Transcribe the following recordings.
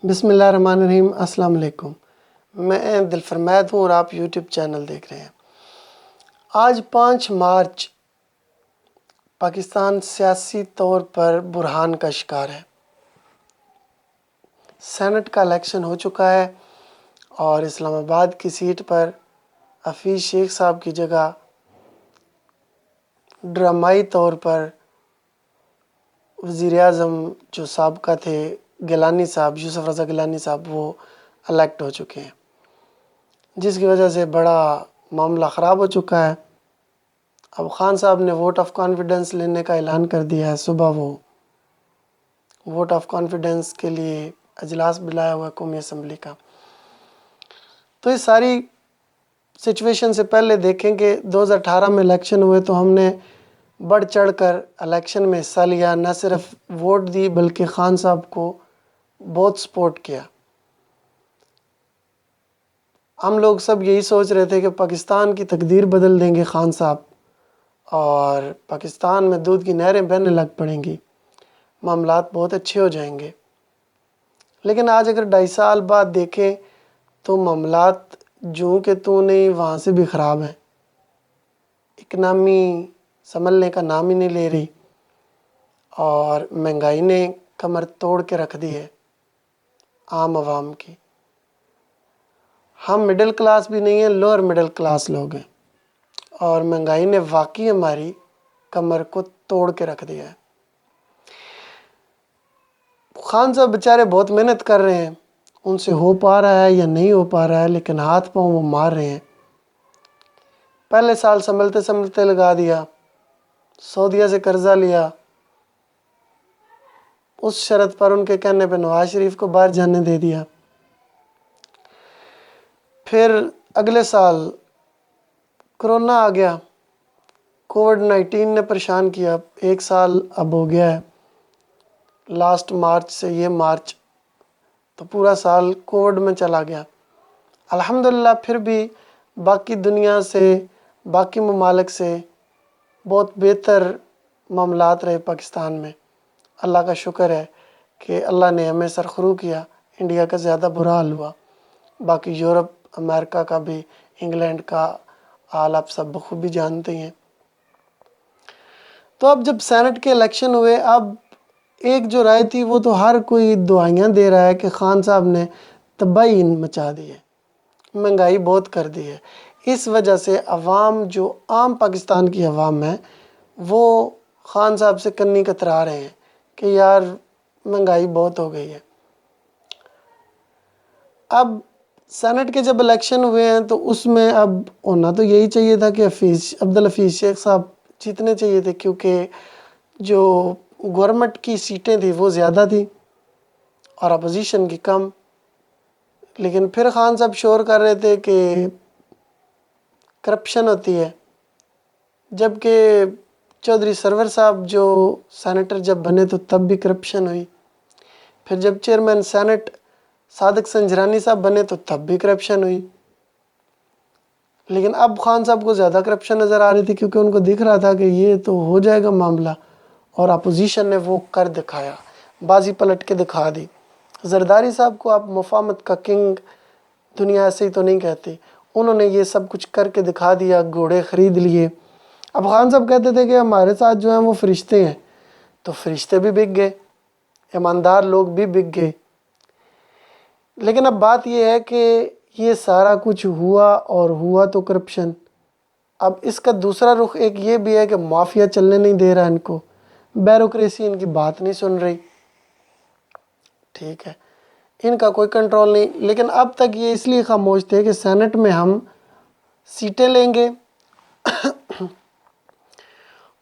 بسم اللہ الرحمن الرحیم۔ السلام علیکم، میں دل فرمید ہوں اور آپ یوٹیوب چینل دیکھ رہے ہیں۔ آج 5 مارچ پاکستان سیاسی طور پر بحران کا شکار ہے۔ سینٹ کا الیکشن ہو چکا ہے اور اسلام آباد کی سیٹ پر حفیظ شیخ صاحب کی جگہ ڈرامائی طور پر وزیر اعظم جو سابقہ تھے گیلانی صاحب، یوسف رضا گیلانی صاحب، وہ الیکٹ ہو چکے ہیں، جس کی وجہ سے بڑا معاملہ خراب ہو چکا ہے۔ اب خان صاحب نے ووٹ آف کانفیڈنس لینے کا اعلان کر دیا ہے۔ صبح وہ ووٹ آف کانفیڈنس کے لیے اجلاس بلایا ہوا ہے قومی اسمبلی کا۔ تو اس ساری سچویشن سے پہلے دیکھیں کہ 2018 میں الیکشن ہوئے تو ہم نے بڑھ چڑھ کر الیکشن میں حصہ لیا، نہ صرف ووٹ دی بلکہ خان صاحب کو بہت سپورٹ کیا۔ ہم لوگ سب یہی سوچ رہے تھے کہ پاکستان کی تقدیر بدل دیں گے خان صاحب اور پاکستان میں دودھ کی نہریں بہنے لگ پڑیں گی، معاملات بہت اچھے ہو جائیں گے۔ لیکن آج اگر 2.5 سال بعد دیکھیں تو معاملات جوں کہ تو نہیں وہاں سے بھی خراب ہیں۔ اکنامی سنبھلنے کا نام ہی نہیں لے رہی اور مہنگائی نے کمر توڑ کے رکھ دی ہے عام عوام کی۔ ہم مڈل کلاس بھی نہیں ہیں، لوور مڈل کلاس لوگ ہیں، اور مہنگائی نے واقعی ہماری کمر کو توڑ کے رکھ دیا ہے۔ خان صاحب بیچارے بہت محنت کر رہے ہیں، ان سے ہو پا رہا ہے یا نہیں ہو پا رہا ہے، لیکن ہاتھ پاؤں وہ مار رہے ہیں۔ پہلے سال سنبھلتے سنبھلتے لگا دیا، سعودیہ سے قرضہ لیا، اس شرط پر ان کے کہنے پہ نواز شریف کو باہر جانے دے دیا۔ پھر اگلے سال کرونا آ گیا، کووڈ-19 نے پریشان کیا۔ 1 سال اب ہو گیا ہے، لاسٹ مارچ سے یہ مارچ، تو پورا سال کووڈ میں چلا گیا۔ الحمدللہ پھر بھی باقی دنیا سے، باقی ممالک سے بہت بہتر معاملات رہے پاکستان میں۔ اللہ کا شکر ہے کہ اللہ نے ہمیں سرخرو کیا، انڈیا کا زیادہ برا حال ہوا۔ باقی یورپ، امریکہ کا بھی، انگلینڈ کا حال آپ سب بخوبی جانتے ہیں۔ تو اب جب سینٹ کے الیکشن ہوئے، اب ایک جو رائے تھی وہ تو ہر کوئی دعائیاں دے رہا ہے کہ خان صاحب نے تباہی مچا دی ہے، مہنگائی بہت کر دی ہے۔ اس وجہ سے عوام، جو عام پاکستان کی عوام ہے، وہ خان صاحب سے کنی کترا رہے ہیں کہ یار مہنگائی بہت ہو گئی ہے۔ اب سینٹ کے جب الیکشن ہوئے ہیں تو اس میں اب ہونا تو یہی چاہیے تھا کہ عبدالحفیظ شیخ صاحب جیتنے چاہیے تھے، کیونکہ جو گورنمنٹ کی سیٹیں تھیں وہ زیادہ تھیں اور اپوزیشن کی کم۔ لیکن پھر خان صاحب شور کر رہے تھے کہ کرپشن ہوتی ہے، جبکہ چودھری سرور صاحب جو سینیٹر جب بنے تو تب بھی کرپشن ہوئی۔ پھر جب چیئرمین سینٹ صادق سنجرانی صاحب بنے تو تب بھی کرپشن ہوئی۔ لیکن اب خان صاحب کو زیادہ کرپشن نظر آ رہی تھی، کیونکہ ان کو دکھ رہا تھا کہ یہ تو ہو جائے گا معاملہ، اور اپوزیشن نے وہ کر دکھایا، بازی پلٹ کے دکھا دی۔ زرداری صاحب کو آپ مفاہمت کا کنگ دنیا ایسے ہی تو نہیں کہتے، انہوں نے یہ سب کچھ کر کے دکھا دیا، گھوڑے خرید لیے۔ اب خان صاحب کہتے تھے کہ ہمارے ساتھ جو ہیں وہ فرشتے ہیں، تو فرشتے بھی بک گئے، ایماندار لوگ بھی بک گئے۔ لیکن اب بات یہ ہے کہ یہ سارا کچھ ہوا، اور ہوا تو کرپشن۔ اب اس کا دوسرا رخ ایک یہ بھی ہے کہ مافیا چلنے نہیں دے رہا ان کو، بیوروکریسی ان کی بات نہیں سن رہی، ٹھیک ہے، ان کا کوئی کنٹرول نہیں۔ لیکن اب تک یہ اس لیے خاموش تھے کہ سینٹ میں ہم سیٹیں لیں گے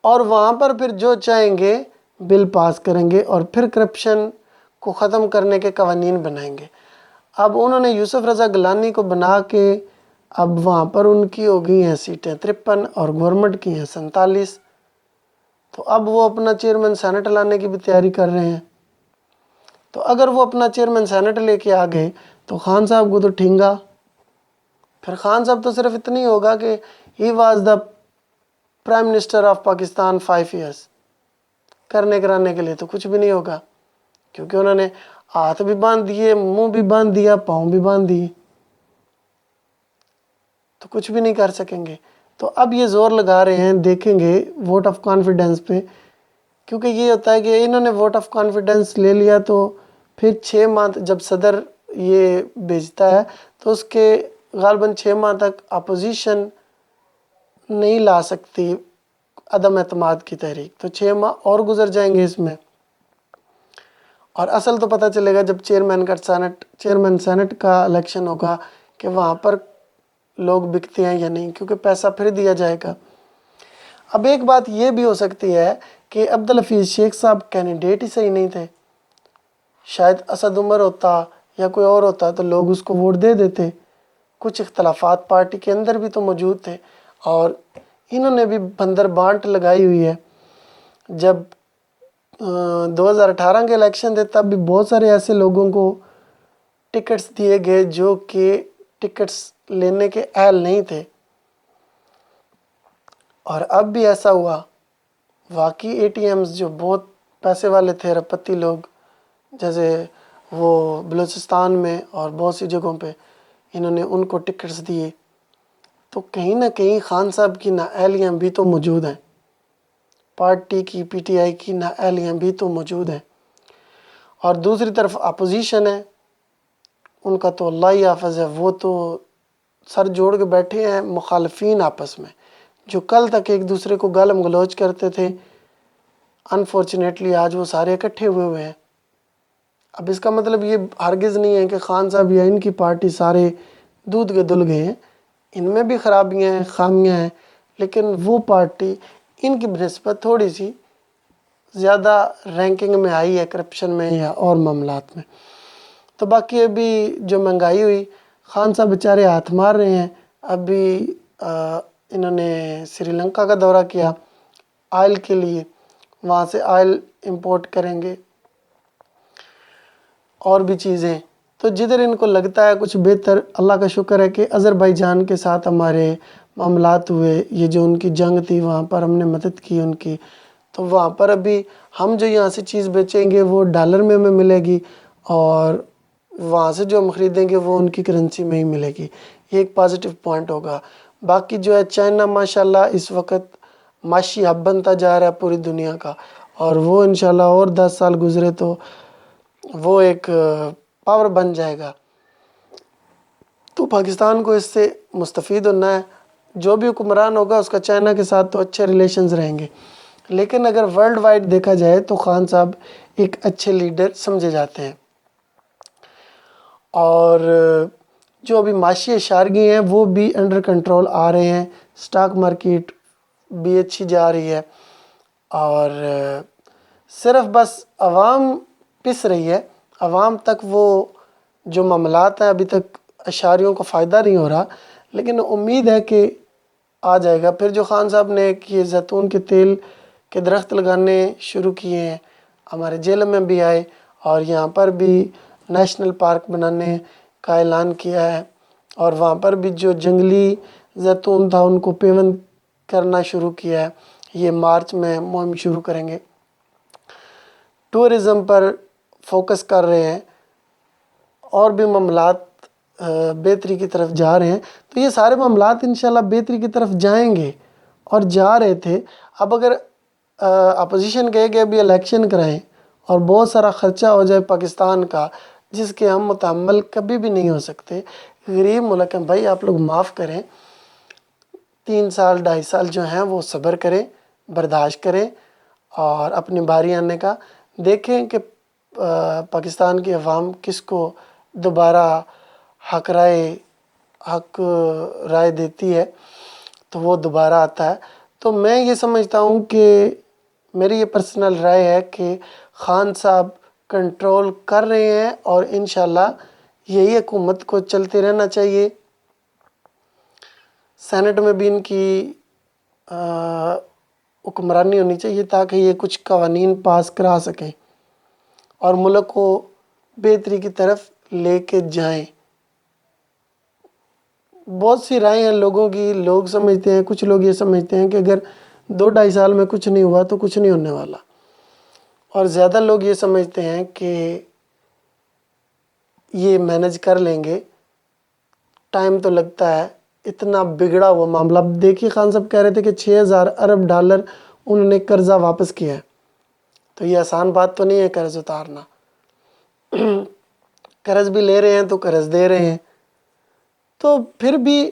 اور وہاں پر پھر جو چاہیں گے بل پاس کریں گے، اور پھر کرپشن کو ختم کرنے کے قوانین بنائیں گے۔ اب انہوں نے یوسف رضا گیلانی کو بنا کے اب وہاں پر ان کی ہو گئی ہیں سیٹیں 53 اور گورنمنٹ کی ہیں 47۔ تو اب وہ اپنا چیئرمین سینٹ لانے کی بھی تیاری کر رہے ہیں۔ تو اگر وہ اپنا چیئرمین سینٹ لے کے آ گئے تو خان صاحب کو تو ٹھینگا۔ پھر خان صاحب تو صرف اتنی ہوگا کہ he was the prime minister of Pakistan 5 years, کرنے کرانے کے لیے تو کچھ بھی نہیں ہوگا، کیونکہ انہوں نے ہاتھ بھی باندھ دیے، منہ بھی باندھ دیا، پاؤں بھی باندھ دیے، تو کچھ بھی نہیں کر سکیں گے۔ تو اب یہ زور لگا رہے ہیں، دیکھیں گے ووٹ آف کانفیڈنس پہ، کیونکہ یہ ہوتا ہے کہ انہوں نے ووٹ آف کانفیڈنس لے لیا تو پھر 6 ماہ جب صدر یہ بھیجتا ہے تو اس کے غالباً 6 ماہ تک اپوزیشن نہیں لا سکتی عدم اعتماد کی تحریک، تو 6 ماہ اور گزر جائیں گے اس میں، اور اصل تو پتہ چلے گا جب چیئرمین سینٹ کا الیکشن ہوگا کہ وہاں پر لوگ بکتے ہیں یا نہیں، کیونکہ پیسہ پھر دیا جائے گا۔ اب ایک بات یہ بھی ہو سکتی ہے کہ عبدالحفیظ شیخ صاحب کینڈیڈیٹ ہی صحیح نہیں تھے، شاید اسد عمر ہوتا یا کوئی اور ہوتا تو لوگ اس کو ووٹ دے دیتے۔ کچھ اختلافات پارٹی کے اندر بھی تو موجود تھے، اور انہوں نے بھی بندر بانٹ لگائی ہوئی ہے۔ جب 2018 کے الیکشن تھے تب بھی بہت سارے ایسے لوگوں کو ٹکٹس دیے گئے جو کہ ٹکٹس لینے کے اہل نہیں تھے، اور اب بھی ایسا ہوا۔ واقعی اے ٹی ایمز جو بہت پیسے والے تھے، رپتی لوگ، جیسے وہ بلوچستان میں اور بہت سی جگہوں پہ انہوں نے ان کو ٹکٹس دیے، تو کہیں نہ کہیں خان صاحب کی نااہلیاں بھی تو موجود ہیں، پارٹی کی، پی ٹی آئی کی نااہلیاں بھی تو موجود ہیں۔ اور دوسری طرف اپوزیشن ہے، ان کا تو اللہ ہی حافظ ہے، وہ تو سر جوڑ کے بیٹھے ہیں مخالفین آپس میں، جو کل تک ایک دوسرے کو گالم گلوچ کرتے تھے، انفارچونیٹلی آج وہ سارے اکٹھے ہوئے ہیں۔ اب اس کا مطلب یہ ہرگز نہیں ہے کہ خان صاحب یا ان کی پارٹی سارے دودھ کے دھل گئے ہیں، ان میں بھی خرابیاں ہیں، خامیاں ہیں، لیکن وہ پارٹی ان کی بنسبت تھوڑی سی زیادہ رینکنگ میں آئی ہے کرپشن میں یا اور معاملات میں۔ تو باقی ابھی جو مہنگائی ہوئی، خان صاحب بیچارے ہاتھ مار رہے ہیں۔ ابھی انہوں نے سری لنکا کا دورہ کیا آئل کے لیے، وہاں سے آئل امپورٹ کریں گے اور بھی چیزیں، تو جدھر ان کو لگتا ہے کچھ بہتر، اللہ کا شکر ہے کہ آذربائیجان کے ساتھ ہمارے معاملات ہوئے، یہ جو ان کی جنگ تھی وہاں پر ہم نے مدد کی ان کی، تو وہاں پر ابھی ہم جو یہاں سے چیز بیچیں گے وہ ڈالر میں ہمیں ملے گی، اور وہاں سے جو ہم خریدیں گے وہ ان کی کرنسی میں ہی ملے گی، یہ ایک پازیٹیو پوائنٹ ہوگا۔ باقی جو ہے چائنا ماشاءاللہ اس وقت معاشی ہب بنتا جا رہا ہے پوری دنیا کا، اور وہ انشاءاللہ اور 10 سال گزرے تو وہ ایک پاور بن جائے گا۔ تو پاکستان کو اس سے مستفید ہونا ہے، جو بھی حکمران ہوگا اس کا چائنا کے ساتھ تو اچھے ریلیشنز رہیں گے، لیکن اگر ورلڈ وائڈ دیکھا جائے تو خان صاحب ایک اچھے لیڈر سمجھے جاتے ہیں، اور جو ابھی معاشی اشارگی ہیں وہ بھی انڈر کنٹرول آ رہے ہیں، سٹاک مارکیٹ بھی اچھی جا رہی ہے، اور صرف بس عوام پس رہی ہے، عوام تک وہ جو معاملات ہیں ابھی تک اشاریوں کو فائدہ نہیں ہو رہا، لیکن امید ہے کہ آ جائے گا۔ پھر جو خان صاحب نے یہ زیتون کے تیل کے درخت لگانے شروع کیے ہیں، ہمارے جیلم میں بھی آئے، اور یہاں پر بھی نیشنل پارک بنانے کا اعلان کیا ہے، اور وہاں پر بھی جو جنگلی زیتون تھا ان کو پیوند کرنا شروع کیا ہے، یہ مارچ میں مہم شروع کریں گے۔ ٹورزم پر فوکس کر رہے ہیں، اور بھی معاملات بہتری کی طرف جا رہے ہیں، تو یہ سارے معاملات انشاءاللہ بہتری کی طرف جائیں گے، اور جا رہے تھے۔ اب اگر اپوزیشن کہے کہ ابھی الیکشن کرائیں اور بہت سارا خرچہ ہو جائے پاکستان کا جس کے ہم متحمل کبھی بھی نہیں ہو سکتے، غریب ملک ہیں بھائی، آپ لوگ معاف کریں، 3 سال 2.5 سال جو ہیں وہ صبر کریں، برداشت کریں، اور اپنی باری آنے کا دیکھیں کہ پاکستان کی عوام کس کو دوبارہ حق رائے دیتی ہے، تو وہ دوبارہ آتا ہے۔ تو میں یہ سمجھتا ہوں کہ میری یہ پرسنل رائے ہے کہ خان صاحب کنٹرول کر رہے ہیں، اور انشاءاللہ یہی حکومت کو چلتے رہنا چاہیے۔ سینٹ میں بھی ان کی حکمرانی ہونی چاہیے تاکہ یہ کچھ قوانین پاس کرا سکیں اور ملک کو بہتری کی طرف لے کے جائیں۔ بہت سی رائے ہیں لوگوں کی، لوگ سمجھتے ہیں، کچھ لوگ یہ سمجھتے ہیں کہ اگر 2-2.5 سال میں کچھ نہیں ہوا تو کچھ نہیں ہونے والا، اور زیادہ لوگ یہ سمجھتے ہیں کہ یہ مینج کر لیں گے. ٹائم تو لگتا ہے، اتنا بگڑا ہوا معاملہ. اب دیکھیے خان صاحب کہہ رہے تھے کہ 6,000 ارب ڈالر انہوں نے قرضہ واپس کیا ہے. تو یہ آسان بات تو نہیں ہے قرض اتارنا. قرض بھی لے رہے ہیں تو قرض دے رہے ہیں. تو پھر بھی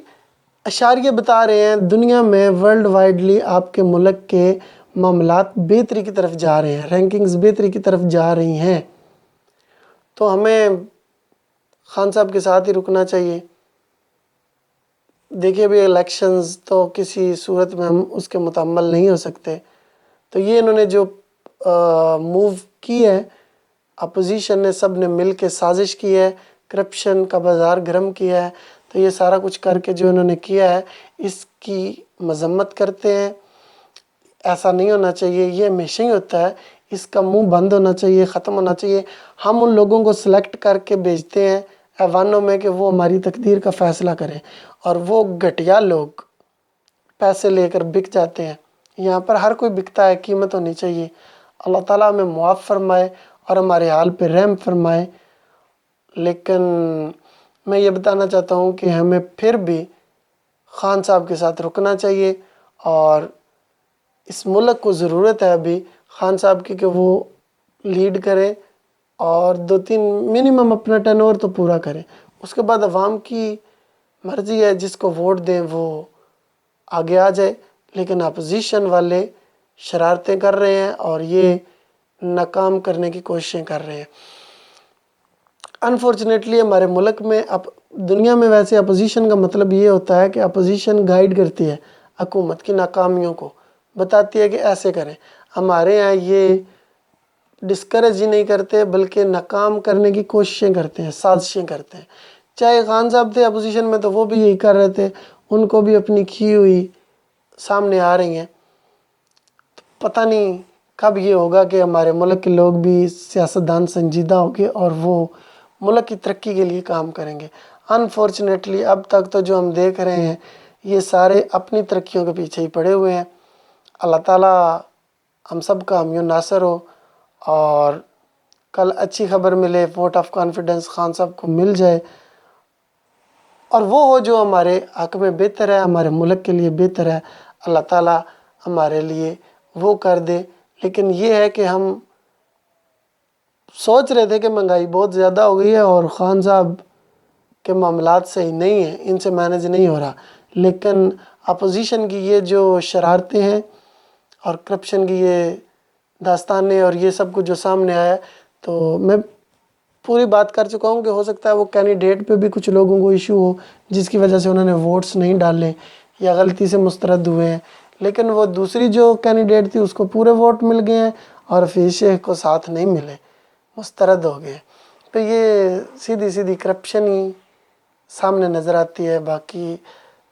اشاریہ بتا رہے ہیں دنیا میں ورلڈ وائڈلی آپ کے ملک کے معاملات بہتری کی طرف جا رہے ہیں، رینکنگز بہتری کی طرف جا رہی ہیں. تو ہمیں خان صاحب کے ساتھ ہی رکنا چاہیے. دیکھیے بھی الیکشنز تو کسی صورت میں ہم اس کے متحمل نہیں ہو سکتے. تو یہ انہوں نے جو موو کی ہے، اپوزیشن نے، سب نے مل کے سازش کی ہے، کرپشن کا بازار گرم کیا ہے. تو یہ سارا کچھ کر کے جو انہوں نے کیا ہے اس کی مذمت کرتے ہیں. ایسا نہیں ہونا چاہیے، یہ ہمیشہ ہی ہوتا ہے. اس کا منہ بند ہونا چاہیے، ختم ہونا چاہیے. ہم ان لوگوں کو سلیکٹ کر کے بھیجتے ہیں ایوانوں میں کہ وہ ہماری تقدیر کا فیصلہ کریں، اور وہ گھٹیا لوگ پیسے لے کر بک جاتے ہیں. یہاں پر ہر کوئی بکتا ہے، قیمت ہونی چاہیے. اللہ تعالیٰ ہمیں معاف فرمائے اور ہمارے حال پہ رحم فرمائے. لیکن میں یہ بتانا چاہتا ہوں کہ ہمیں پھر بھی خان صاحب کے ساتھ رکنا چاہیے، اور اس ملک کو ضرورت ہے ابھی خان صاحب کی کہ وہ لیڈ کرے اور 2-3 منیمم اپنا ٹرن اوور تو پورا کریں. اس کے بعد عوام کی مرضی ہے، جس کو ووٹ دیں وہ آگے آ جائے. لیکن اپوزیشن والے شرارتیں کر رہے ہیں اور یہ ناکام کرنے کی کوششیں کر رہے ہیں. انفارچونیٹلی ہمارے ملک میں، اب دنیا میں ویسے اپوزیشن کا مطلب یہ ہوتا ہے کہ اپوزیشن گائیڈ کرتی ہے حکومت کی ناکامیوں کو، بتاتی ہے کہ ایسے کریں. ہمارے یہاں یہ ڈسکریج ہی نہیں کرتے بلکہ ناکام کرنے کی کوششیں کرتے ہیں، سازشیں کرتے ہیں. چاہے خان صاحب تھے اپوزیشن میں تو وہ بھی یہی کر رہے تھے، ان کو بھی اپنی کھی ہوئی سامنے آ رہی ہیں. پتہ نہیں کب یہ ہوگا کہ ہمارے ملک کے لوگ بھی سیاستدان سنجیدہ ہوں گے اور وہ ملک کی ترقی کے لیے کام کریں گے. انفارچونیٹلی اب تک تو جو ہم دیکھ رہے ہیں یہ سارے اپنی ترقیوں کے پیچھے ہی پڑے ہوئے ہیں. اللہ تعالیٰ ہم سب کا حامی و ناصر ہو، اور کل اچھی خبر ملے، ووٹ آف کانفیڈنس خان صاحب کو مل جائے، اور وہ ہو جو ہمارے حق میں بہتر ہے، ہمارے ملک کے لیے بہتر ہے. اللہ تعالیٰ ہمارے لیے وہ کر دے. لیکن یہ ہے کہ ہم سوچ رہے تھے کہ مہنگائی بہت زیادہ ہو گئی ہے اور خان صاحب کے معاملات صحیح نہیں ہیں، ان سے مینج نہیں ہو رہا. لیکن اپوزیشن کی یہ جو شرارتیں ہیں اور کرپشن کی یہ داستانیں اور یہ سب کچھ جو سامنے آیا ہے، تو میں پوری بات کر چکا ہوں کہ ہو سکتا ہے وہ کینڈیڈیٹ پہ بھی کچھ لوگوں کو ایشو ہو جس کی وجہ سے انہوں نے ووٹس نہیں ڈالے یا غلطی سے مسترد ہوئے ہیں. لیکن وہ دوسری جو کینڈیڈیٹ تھی اس کو پورے ووٹ مل گئے ہیں اور حفیظ شیخ کو ساتھ نہیں ملے، مسترد ہو گئے. تو یہ سیدھی سیدھی کرپشن ہی سامنے نظر آتی ہے. باقی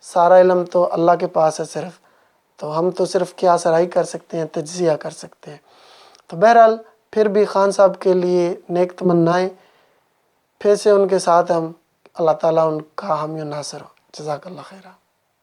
سارا علم تو اللہ کے پاس ہے صرف، تو ہم تو صرف کیا سرائی کر سکتے ہیں، تجزیہ کر سکتے ہیں. تو بہرحال پھر بھی خان صاحب کے لیے نیک تمنائیں، پھر سے ان کے ساتھ ہم، اللہ تعالیٰ ان کا حامی و ناصر ہو. جزاک اللہ خیرہ.